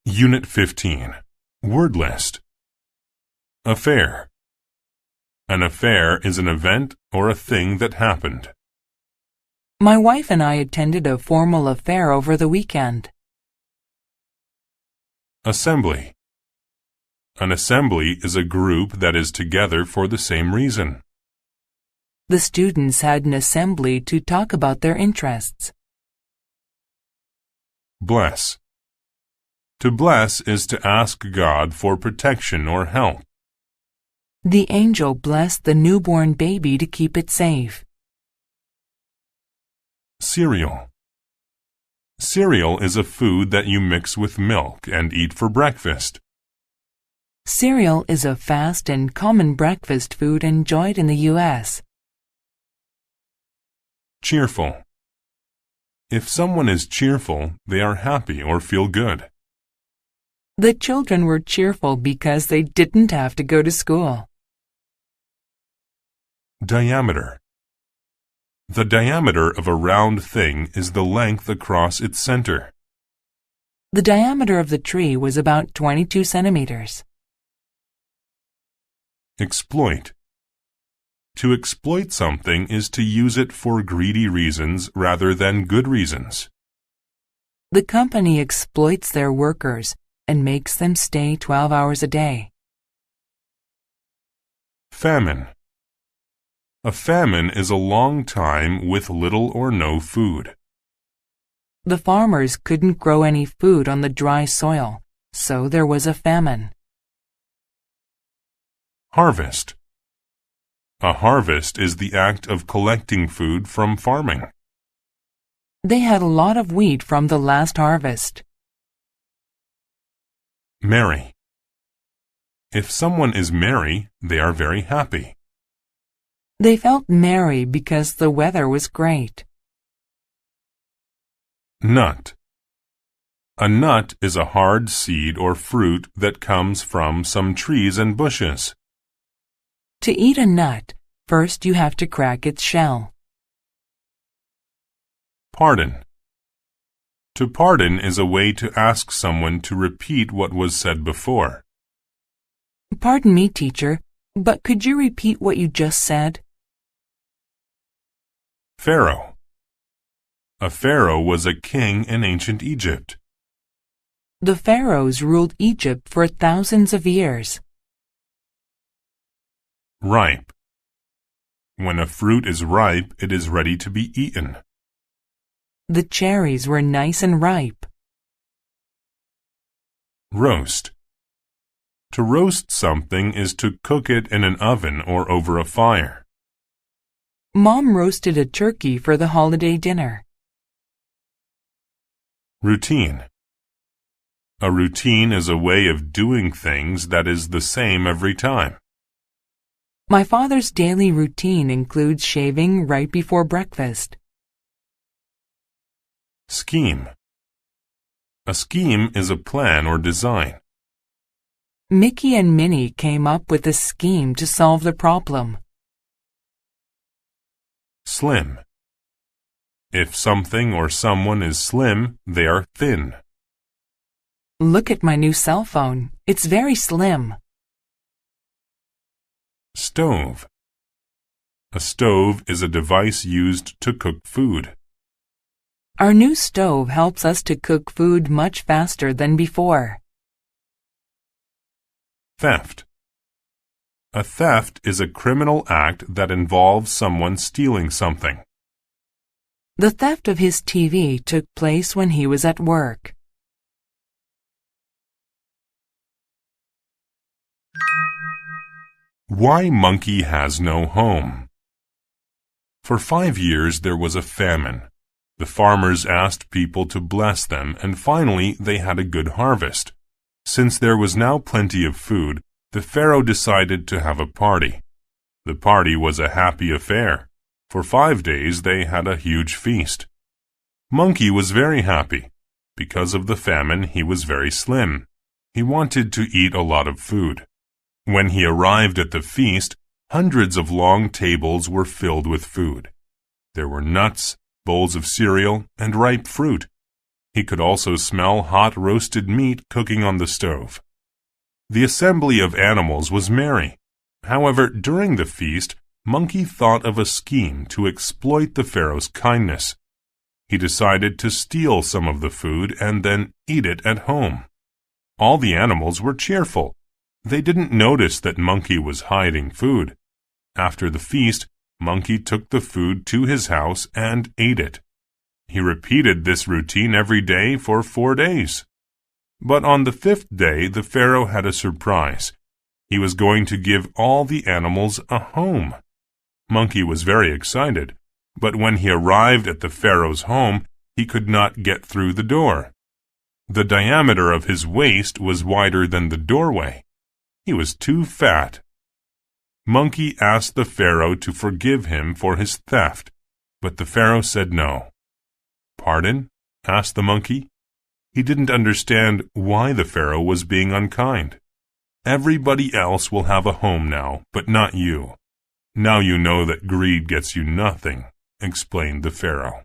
Unit 15. Word list. Affair. An affair is an event or a thing that happened. My wife and I attended a formal affair over the weekend. Assembly. An assembly is a group that is together for the same reason. The students had an assembly to talk about their interests. Bless. To bless is to ask God for protection or help. The angel blessed the newborn baby to keep it safe. Cereal. Cereal is a food that you mix with milk and eat for breakfast. Cereal is a fast and common breakfast food enjoyed in the U.S. Cheerful. If someone is cheerful, they are happy or feel good. The children were cheerful because they didn't have to go to school. Diameter. The diameter of a round thing is the length across its center. The diameter of the tree was about 22 centimeters. Exploit. To exploit something is to use it for greedy reasons rather than good reasons. The company exploits their workers and makes them stay 12 hours a day. Famine. A famine is a long time with little or no food. The farmers couldn't grow any food on the dry soil, so there was a famine. Harvest. A harvest is the act of collecting food from farming. They had a lot of wheat from the last harvest. Merry. If someone is merry, they are very happy. They felt merry because the weather was great. Nut. A nut is a hard seed or fruit that comes from some trees and bushes. To eat a nut, first you have to crack its shell. Pardon. To pardon is a way to ask someone to repeat what was said before. Pardon me, teacher, but could you repeat what you just said? Pharaoh. A pharaoh was a king in ancient Egypt. The pharaohs ruled Egypt for thousands of years. Ripe. When a fruit is ripe, it is ready to be eaten. The cherries were nice and ripe. Roast. To roast something is to cook it in an oven or over a fire. Mom roasted a turkey for the holiday dinner. Routine. A routine is a way of doing things that is the same every time. My father's daily routine includes shaving right before breakfast. Scheme. A scheme is a plan or design. Mickey and Minnie came up with a scheme to solve the problem. Slim. If something or someone is slim, they are thin. Look at my new cell phone. It's very slim. Stove. A stove is a device used to cook food. Our new stove helps us to cook food much faster than before. Theft. A theft is a criminal act that involves someone stealing something. The theft of his TV took place when he was at work. Why monkey has no home? For 5 years there was a famine. The farmers asked people to bless them, and finally they had a good harvest. Since there was now plenty of food, the Pharaoh decided to have a party. The party was a happy affair. For 5 days they had a huge feast. Monkey was very happy. Because of the famine, he was very slim. He wanted to eat a lot of food. When he arrived at the feast, hundreds of long tables were filled with food. There were nuts, bowls of cereal, and ripe fruit. He could also smell hot roasted meat cooking on the stove. The assembly of animals was merry. However, during the feast, Monkey thought of a scheme to exploit the Pharaoh's kindness. He decided to steal some of the food and then eat it at home. All the animals were cheerful. They didn't notice that Monkey was hiding food. After the feast, Monkey took the food to his house and ate it. He repeated this routine every day for 4 days. But on the 5th day, the Pharaoh had a surprise. He was going to give all the animals a home. Monkey was very excited, but when he arrived at the Pharaoh's home, he could not get through the door. The diameter of his waist was wider than the doorway. He was too fat. Monkey asked the Pharaoh to forgive him for his theft, but the Pharaoh said no. "Pardon?" asked the monkey. He didn't understand why the Pharaoh was being unkind. "Everybody else will have a home now, but not you. Now you know that greed gets you nothing," explained the Pharaoh.